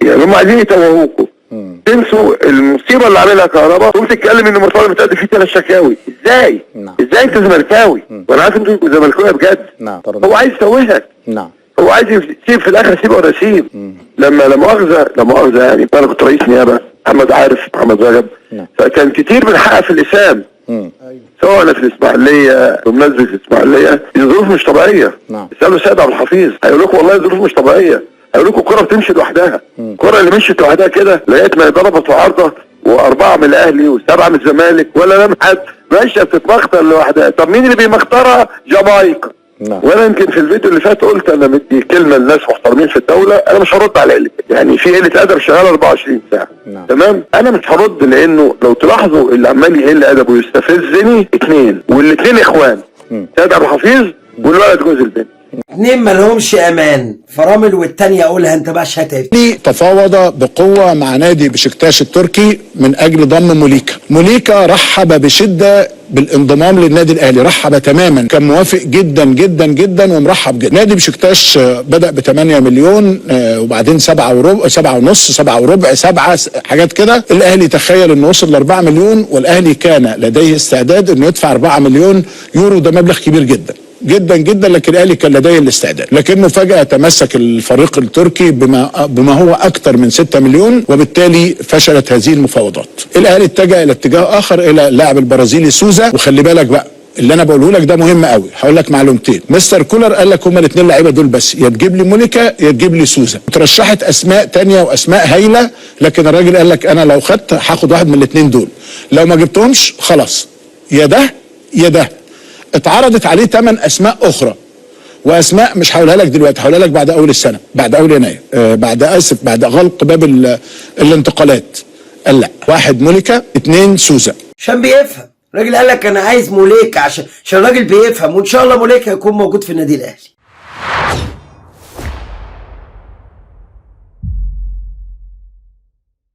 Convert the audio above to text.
يعني هم عايزين يتوهوكوا. تنسوا المصيبه اللي عاملها كهرباء وتتكلم ان المرتضى متقدم فيه 3 شكاوي. ازاي؟ ازاي انت زملكاوي؟ وانا عارف انتوا زملكاويه بجد. هو عايز يتوهك. هو عايز يسيب في الاخر سيب ولا سيب. لا مؤاخذه يعني انا كنت رئيس نيابه، محمد رجب، فكان كتير بنحقق في اللسان. سواء في الاسماعيليه، بمناسبه الاسماعيليه، ظروف مش طبيعيه. اسالوا سيد عبد الحفيظ هيقول لكم والله ظروف مش طبيعيه. هيقول لكم الكره بتمشي لوحدها. الكره اللي مشيت لوحدها كده لقيت ما ضربت في عارضه و4 من الاهلي و7 من الزمالك ولا لمحت ماشيه بتتمخطر لوحدها. طب مين اللي بيمخطرها؟ جامايكا. وانا يمكن في الفيديو اللي فات قلت انا مدي كلمه لناس محترمين في الدوله، انا مش هرد على قله، يعني في قله ادب شغاله 24 ساعه. تمام؟ انا مش هرد لانه لو تلاحظوا اللي عمال يقل ادبه ويستفزني 2 والاثنين اخوان، سيد عبد الحفيظ والولد جوز البنت. 2 ما لهمش امان، فرامل والتانية اقولها انت بقى شهادتي. تفاوض بقوه مع نادي بشكتاش التركي من اجل ضم موليكا. موليكا رحب بشده بالانضمام للنادي الاهلي، رحب تماما، كان موافق جدا جدا جدا ومرحب جدا. نادي بشكتاش بدا ب 8 مليون وبعدين 7 وربع 7 ونص 7 وربع 7 حاجات كده. الاهلي تخيل انه وصل ل 4 مليون، والاهلي كان لديه استعداد انه يدفع 4 مليون يورو، ده مبلغ كبير جدا جدا جدا، لكن الاهلي كان لديه الاستعداد. لكنه فجأة تمسك الفريق التركي بما هو اكثر من 6 مليون، وبالتالي فشلت هذه المفاوضات. الاهلي اتجه الى اتجاه اخر، الى اللاعب البرازيلي سوزا. وخلي بالك بقى اللي انا بقوله لك ده مهم قوي، هقول لك معلومتين. مستر كولر قال لك هما الاثنين لعيبه دول بس، يا تجيب لي مونيكا يا تجيب لي سوزا. ترشحت اسماء تانية واسماء هايله، لكن الراجل قال لك انا لو خدت هاخد واحد من الاثنين دول، لو ما جبتهمش خلاص يا ده يا ده. اتعرضت عليه 8 اسماء اخرى، واسماء مش هقولها لك دلوقتي، هقولها لك بعد اول السنه، بعد اول يناير، بعد غلق باب الانتقالات. قال لا، 1 موليكا، 2 سوزا. عشان بيفهم. الراجل قال لك انا عايز موليكا عشان الراجل بيفهم، وان شاء الله موليكا هيكون موجود في النادي الاهلي.